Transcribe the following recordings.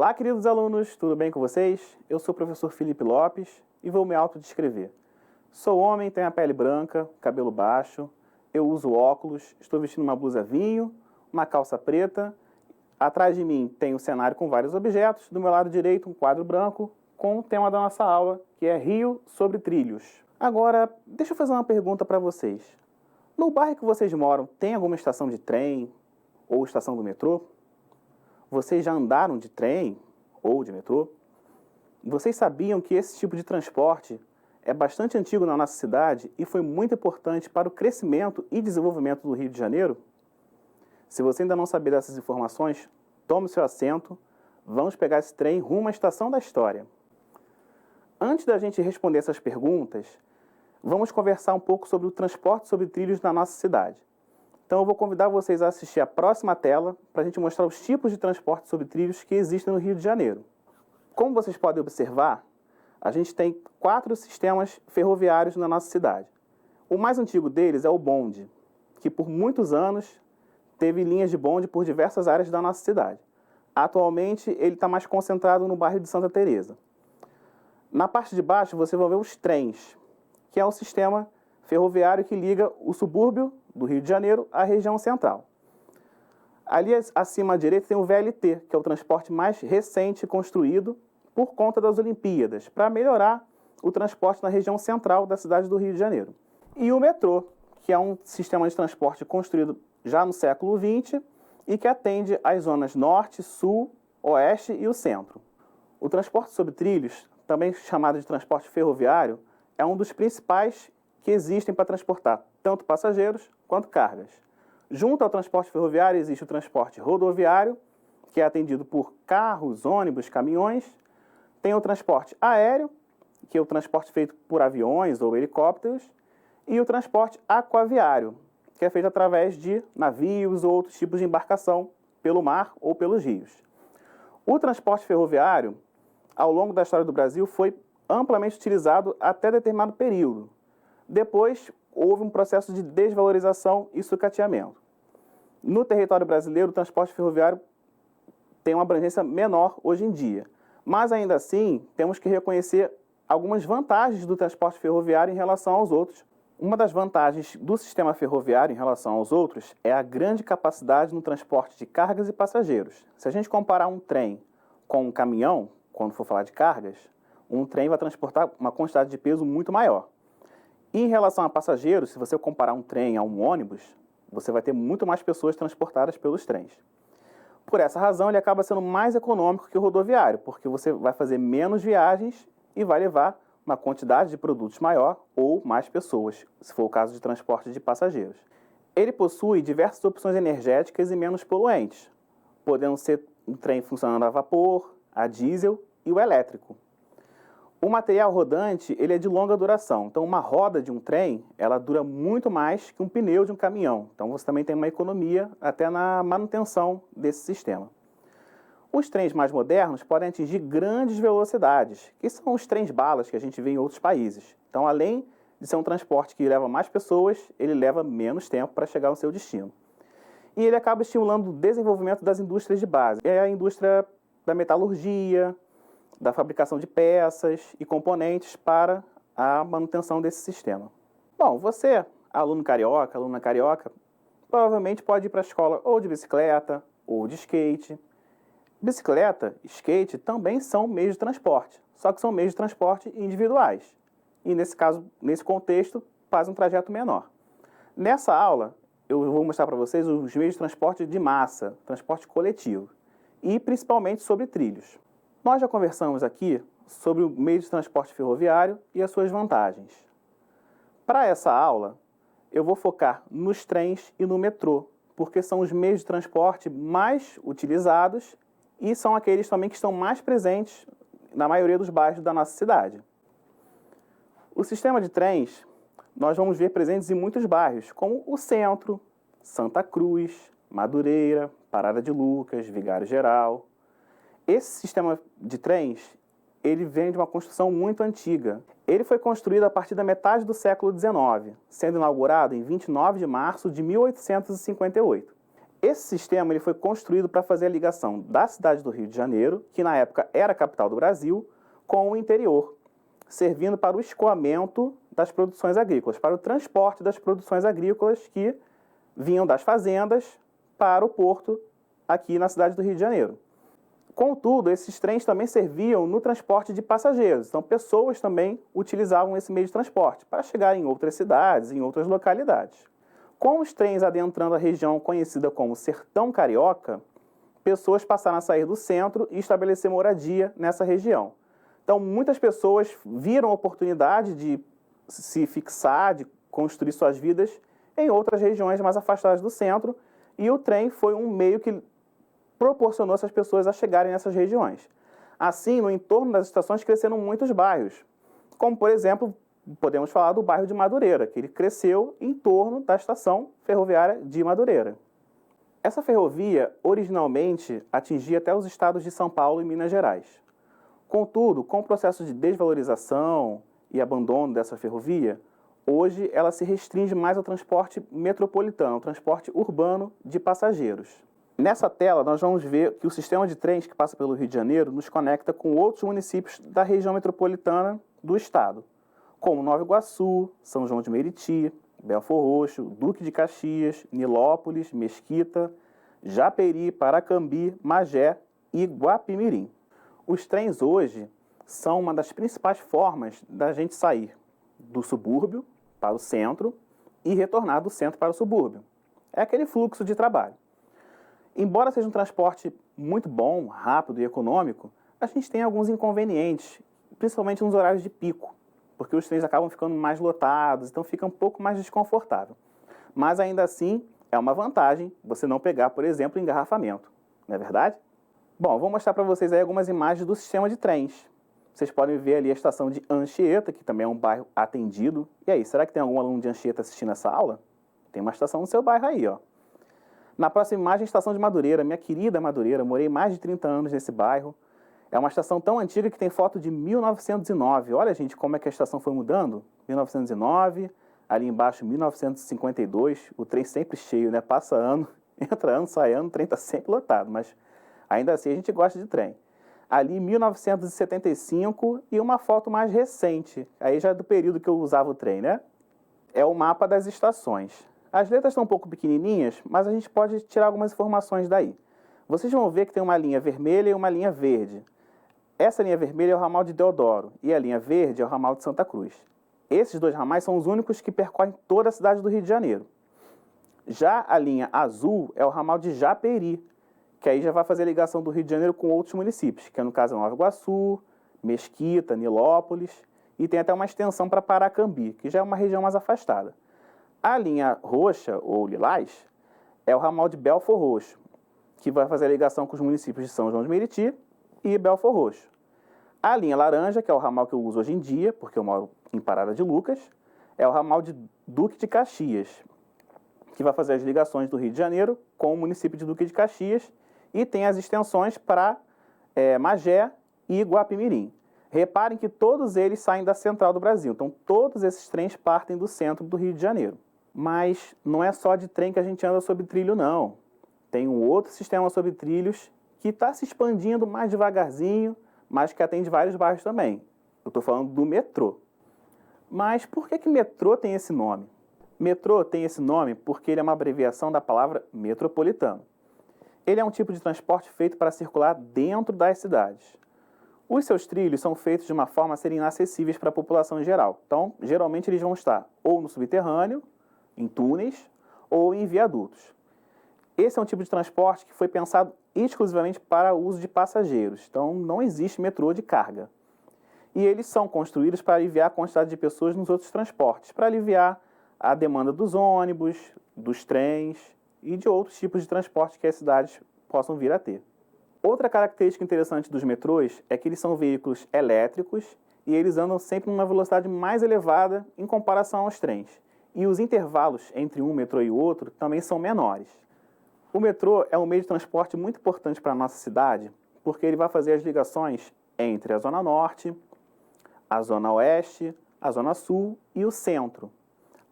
Olá, queridos alunos, tudo bem com vocês? Eu sou o professor Felipe Lopes e vou me autodescrever. Sou homem, tenho a pele branca, cabelo baixo, eu uso óculos, estou vestindo uma blusa vinho, uma calça preta. Atrás de mim tem um cenário com vários objetos, do meu lado direito um quadro branco com o tema da nossa aula, que é Rio sobre Trilhos. Agora, deixa eu fazer uma pergunta para vocês. No bairro que vocês moram, tem alguma estação de trem ou estação do metrô? Vocês já andaram de trem ou de metrô? Vocês sabiam que esse tipo de transporte é bastante antigo na nossa cidade e foi muito importante para o crescimento e desenvolvimento do Rio de Janeiro? Se você ainda não sabia dessas informações, tome seu assento, vamos pegar esse trem rumo à Estação da História. Antes da gente responder essas perguntas, vamos conversar um pouco sobre o transporte sobre trilhos na nossa cidade. Então eu vou convidar vocês a assistir a próxima tela para a gente mostrar os tipos de transporte sobre trilhos que existem no Rio de Janeiro. Como vocês podem observar, a gente tem 4 sistemas ferroviários na nossa cidade. O mais antigo deles é o bonde, que por muitos anos teve linhas de bonde por diversas áreas da nossa cidade. Atualmente ele está mais concentrado no bairro de Santa Teresa. Na parte de baixo você vai ver os trens, que é um sistema ferroviário que liga o subúrbio do Rio de Janeiro à região central. Ali acima à direita tem o VLT, que é o transporte mais recente construído por conta das Olimpíadas, para melhorar o transporte na região central da cidade do Rio de Janeiro. E o metrô, que é um sistema de transporte construído já no século XX e que atende às zonas norte, sul, oeste e o centro. O transporte sobre trilhos, também chamado de transporte ferroviário, é um dos principais que existem para transportar tanto passageiros quanto cargas. Junto ao transporte ferroviário existe o transporte rodoviário, que é atendido por carros, ônibus, caminhões. Tem o transporte aéreo, que é o transporte feito por aviões ou helicópteros. E o transporte aquaviário, que é feito através de navios ou outros tipos de embarcação pelo mar ou pelos rios. O transporte ferroviário, ao longo da história do Brasil, foi amplamente utilizado até determinado período. Depois, houve um processo de desvalorização e sucateamento. No território brasileiro, o transporte ferroviário tem uma abrangência menor hoje em dia. Mas, ainda assim, temos que reconhecer algumas vantagens do transporte ferroviário em relação aos outros. Uma das vantagens do sistema ferroviário em relação aos outros é a grande capacidade no transporte de cargas e passageiros. Se a gente comparar um trem com um caminhão, quando for falar de cargas, um trem vai transportar uma quantidade de peso muito maior. E em relação a passageiros, se você comparar um trem a um ônibus, você vai ter muito mais pessoas transportadas pelos trens. Por essa razão, ele acaba sendo mais econômico que o rodoviário, porque você vai fazer menos viagens e vai levar uma quantidade de produtos maior ou mais pessoas, se for o caso de transporte de passageiros. Ele possui diversas opções energéticas e menos poluentes, podendo ser um trem funcionando a vapor, a diesel e o elétrico. O material rodante ele é de longa duração, então uma roda de um trem ela dura muito mais que um pneu de um caminhão, então você também tem uma economia até na manutenção desse sistema. Os trens mais modernos podem atingir grandes velocidades, que são os trens-balas que a gente vê em outros países. Então, além de ser um transporte que leva mais pessoas, ele leva menos tempo para chegar ao seu destino. E ele acaba estimulando o desenvolvimento das indústrias de base. É a indústria da metalurgia, da fabricação de peças e componentes para a manutenção desse sistema. Bom, você, aluno carioca, aluna carioca, provavelmente pode ir para a escola ou de bicicleta ou de skate. Bicicleta e skate também são meios de transporte, só que são meios de transporte individuais. E nesse caso, nesse contexto, faz um trajeto menor. Nessa aula, eu vou mostrar para vocês os meios de transporte de massa, transporte coletivo, e principalmente sobre trilhos. Nós já conversamos aqui sobre o meio de transporte ferroviário e as suas vantagens. Para essa aula, eu vou focar nos trens e no metrô, porque são os meios de transporte mais utilizados e são aqueles também que estão mais presentes na maioria dos bairros da nossa cidade. O sistema de trens nós vamos ver presentes em muitos bairros, como o Centro, Santa Cruz, Madureira, Parada de Lucas, Vigário Geral. Esse sistema de trens, ele vem de uma construção muito antiga. Ele foi construído a partir da metade do século XIX, sendo inaugurado em 29 de março de 1858. Esse sistema ele foi construído para fazer a ligação da cidade do Rio de Janeiro, que na época era a capital do Brasil, com o interior, servindo para o escoamento das produções agrícolas, para o transporte das produções agrícolas que vinham das fazendas para o porto aqui na cidade do Rio de Janeiro. Contudo, esses trens também serviam no transporte de passageiros, então pessoas também utilizavam esse meio de transporte para chegar em outras cidades, em outras localidades. Com os trens adentrando a região conhecida como Sertão Carioca, pessoas passaram a sair do centro e estabelecer moradia nessa região. Então, muitas pessoas viram a oportunidade de se fixar, de construir suas vidas em outras regiões mais afastadas do centro, e o trem foi um meio que proporcionou essas pessoas a chegarem nessas regiões. Assim, no entorno das estações cresceram muitos bairros, como, por exemplo, podemos falar do bairro de Madureira, que ele cresceu em torno da estação ferroviária de Madureira. Essa ferrovia, originalmente, atingia até os estados de São Paulo e Minas Gerais. Contudo, com o processo de desvalorização e abandono dessa ferrovia, hoje ela se restringe mais ao transporte metropolitano, ao transporte urbano de passageiros. Nessa tela, nós vamos ver que o sistema de trens que passa pelo Rio de Janeiro nos conecta com outros municípios da região metropolitana do estado, como Nova Iguaçu, São João de Meriti, Belfor Roxo, Duque de Caxias, Nilópolis, Mesquita, Japeri, Paracambi, Magé e Guapimirim. Os trens hoje são uma das principais formas da gente sair do subúrbio para o centro e retornar do centro para o subúrbio. É aquele fluxo de trabalho. Embora seja um transporte muito bom, rápido e econômico, a gente tem alguns inconvenientes, principalmente nos horários de pico, porque os trens acabam ficando mais lotados, então fica um pouco mais desconfortável. Mas ainda assim, é uma vantagem você não pegar, por exemplo, engarrafamento, não é verdade? Bom, vou mostrar para vocês aí algumas imagens do sistema de trens. Vocês podem ver ali a estação de Anchieta, que também é um bairro atendido. E aí, será que tem algum aluno de Anchieta assistindo essa aula? Tem uma estação no seu bairro aí, ó. Na próxima imagem, a estação de Madureira, minha querida Madureira, morei mais de 30 anos nesse bairro. É uma estação tão antiga que tem foto de 1909. Olha, gente, como é que a estação foi mudando. 1909, ali embaixo 1952, o trem sempre cheio, né? Passa ano, entra ano, sai ano, o trem está sempre lotado, mas ainda assim a gente gosta de trem. Ali 1975 e uma foto mais recente, aí já é do período que eu usava o trem, né? É o mapa das estações. As letras estão um pouco pequenininhas, mas a gente pode tirar algumas informações daí. Vocês vão ver que tem uma linha vermelha e uma linha verde. Essa linha vermelha é o ramal de Deodoro e a linha verde é o ramal de Santa Cruz. Esses dois ramais são os únicos que percorrem toda a cidade do Rio de Janeiro. Já a linha azul é o ramal de Japeri, que aí já vai fazer a ligação do Rio de Janeiro com outros municípios, que é no caso Nova Iguaçu, Mesquita, Nilópolis, e tem até uma extensão para Paracambi, que já é uma região mais afastada. A linha roxa, ou lilás, é o ramal de Belfor Roxo, que vai fazer a ligação com os municípios de São João de Meriti e Belfor Roxo. A linha laranja, que é o ramal que eu uso hoje em dia, porque eu moro em Parada de Lucas, é o ramal de Duque de Caxias, que vai fazer as ligações do Rio de Janeiro com o município de Duque de Caxias e tem as extensões para Magé e Guapimirim. Reparem que todos eles saem da central do Brasil, então todos esses trens partem do centro do Rio de Janeiro. Mas não é só de trem que a gente anda sobre trilho, não. Tem um outro sistema sobre trilhos que está se expandindo mais devagarzinho, mas que atende vários bairros também. Eu estou falando do metrô. Mas por que metrô tem esse nome? Metrô tem esse nome porque ele é uma abreviação da palavra metropolitano. Ele é um tipo de transporte feito para circular dentro das cidades. Os seus trilhos são feitos de uma forma a serem inacessíveis para a população em geral. Então, geralmente eles vão estar ou no subterrâneo, em túneis, ou em viadutos. Esse é um tipo de transporte que foi pensado exclusivamente para o uso de passageiros. Então, não existe metrô de carga. E eles são construídos para aliviar a quantidade de pessoas nos outros transportes, para aliviar a demanda dos ônibus, dos trens e de outros tipos de transporte que as cidades possam vir a ter. Outra característica interessante dos metrôs é que eles são veículos elétricos e eles andam sempre numa velocidade mais elevada em comparação aos trens. E os intervalos entre um metrô e outro também são menores. O metrô é um meio de transporte muito importante para a nossa cidade, porque ele vai fazer as ligações entre a Zona Norte, a Zona Oeste, a Zona Sul e o Centro.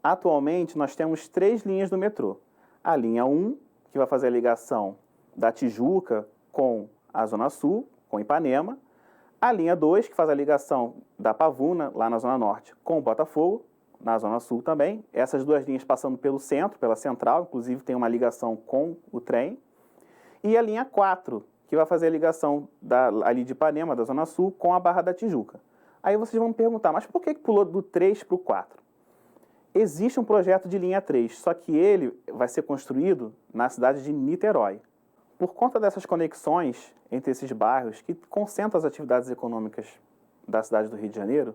Atualmente, nós temos 3 linhas do metrô. A linha 1, que vai fazer a ligação da Tijuca com a Zona Sul, com Ipanema. A linha 2, que faz a ligação da Pavuna, lá na Zona Norte, com Botafogo, na Zona Sul também. Essas duas linhas passando pelo centro, pela central, inclusive tem uma ligação com o trem. E a linha 4, que vai fazer a ligação ali de Ipanema, da Zona Sul, com a Barra da Tijuca. Aí vocês vão me perguntar, mas por que pulou do 3 para o 4? Existe um projeto de linha 3, só que ele vai ser construído na cidade de Niterói. Por conta dessas conexões entre esses bairros, que concentram as atividades econômicas da cidade do Rio de Janeiro,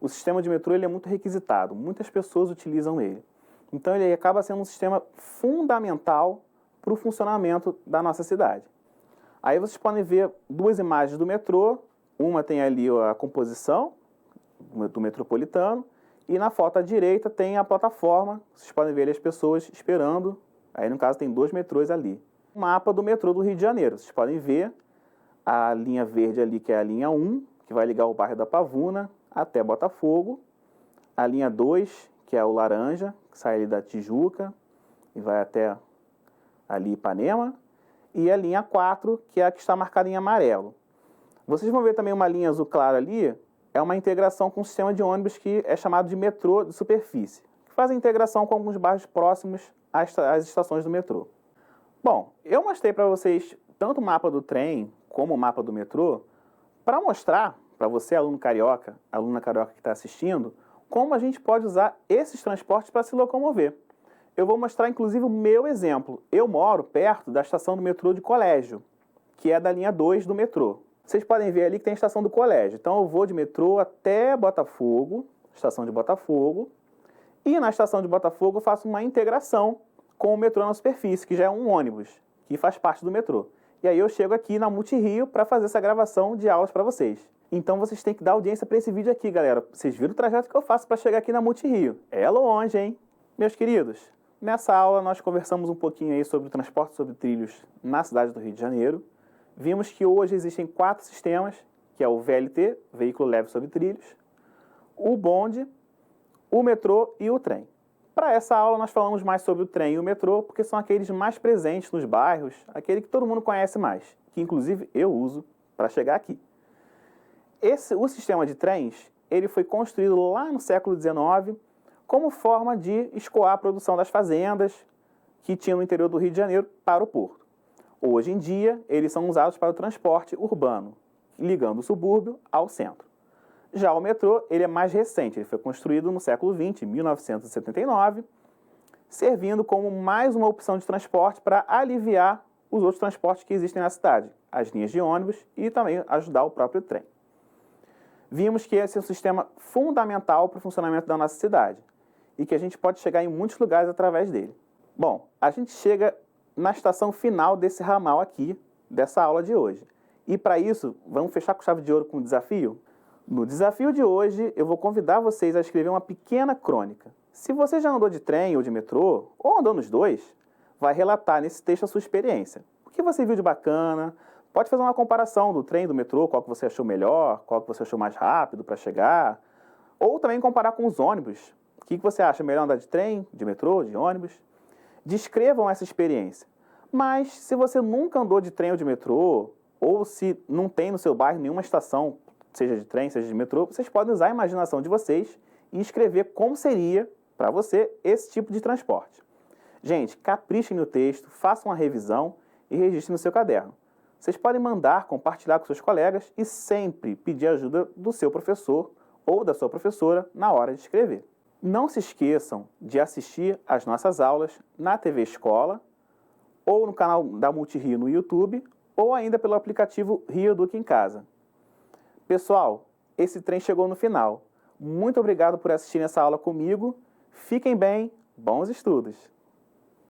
o sistema de metrô ele é muito requisitado, muitas pessoas utilizam ele. Então ele acaba sendo um sistema fundamental para o funcionamento da nossa cidade. Aí vocês podem ver duas imagens do metrô, uma tem ali a composição do metropolitano, e na foto à direita tem a plataforma, vocês podem ver ali as pessoas esperando, aí no caso tem 2 metrôs ali. O mapa do metrô do Rio de Janeiro, vocês podem ver a linha verde ali, que é a linha 1, que vai ligar o bairro da Pavuna até Botafogo, a linha 2, que é o laranja, que sai ali da Tijuca e vai até ali Ipanema, e a linha 4, que é a que está marcada em amarelo. Vocês vão ver também uma linha azul clara ali, é uma integração com o sistema de ônibus que é chamado de metrô de superfície, que faz a integração com alguns bairros próximos às estações do metrô. Bom, eu mostrei para vocês tanto o mapa do trem como o mapa do metrô para mostrar para você, aluna carioca que está assistindo, como a gente pode usar esses transportes para se locomover. Eu vou mostrar inclusive o meu exemplo. Eu moro perto da estação do metrô de Colégio, que é da linha 2 do metrô. Vocês podem ver ali que tem a estação do Colégio. Então eu vou de metrô até Botafogo, estação de Botafogo, e na estação de Botafogo eu faço uma integração com o metrô na superfície, que já é um ônibus, que faz parte do metrô. E aí eu chego aqui na Multirio para fazer essa gravação de aulas para vocês. Então vocês têm que dar audiência para esse vídeo aqui, galera. Vocês viram o trajeto que eu faço para chegar aqui na Multirio. É longe, hein? Meus queridos, nessa aula nós conversamos um pouquinho aí sobre o transporte sobre trilhos na cidade do Rio de Janeiro. Vimos que hoje existem 4 sistemas, que é o VLT, Veículo Leve sobre Trilhos, o bonde, o metrô e o trem. Para essa aula nós falamos mais sobre o trem e o metrô, porque são aqueles mais presentes nos bairros, aquele que todo mundo conhece mais, que inclusive eu uso para chegar aqui. O sistema de trens, ele foi construído lá no século XIX como forma de escoar a produção das fazendas que tinham no interior do Rio de Janeiro para o porto. Hoje em dia, eles são usados para o transporte urbano, ligando o subúrbio ao centro. Já o metrô, ele é mais recente, ele foi construído no século XX, em 1979, servindo como mais uma opção de transporte para aliviar os outros transportes que existem na cidade, as linhas de ônibus e também ajudar o próprio trem. Vimos que esse é um sistema fundamental para o funcionamento da nossa cidade e que a gente pode chegar em muitos lugares através dele. Bom, a gente chega na estação final desse ramal aqui, dessa aula de hoje. E para isso, vamos fechar com chave de ouro com o desafio? No desafio de hoje, eu vou convidar vocês a escrever uma pequena crônica. Se você já andou de trem ou de metrô, ou andou nos dois, vai relatar nesse texto a sua experiência. O que você viu de bacana? Pode fazer uma comparação do trem e do metrô, qual que você achou melhor, qual que você achou mais rápido para chegar. Ou também comparar com os ônibus. O que você acha melhor andar de trem, de metrô, de ônibus? Descrevam essa experiência. Mas se você nunca andou de trem ou de metrô, ou se não tem no seu bairro nenhuma estação, seja de trem, seja de metrô, vocês podem usar a imaginação de vocês e escrever como seria para você esse tipo de transporte. Gente, caprichem no texto, façam uma revisão e registrem no seu caderno. Vocês podem mandar, compartilhar com seus colegas e sempre pedir ajuda do seu professor ou da sua professora na hora de escrever. Não se esqueçam de assistir às nossas aulas na TV Escola, ou no canal da Multirio no YouTube, ou ainda pelo aplicativo Rio Educa em Casa. Pessoal, esse trem chegou no final. Muito obrigado por assistir essa aula comigo. Fiquem bem, bons estudos!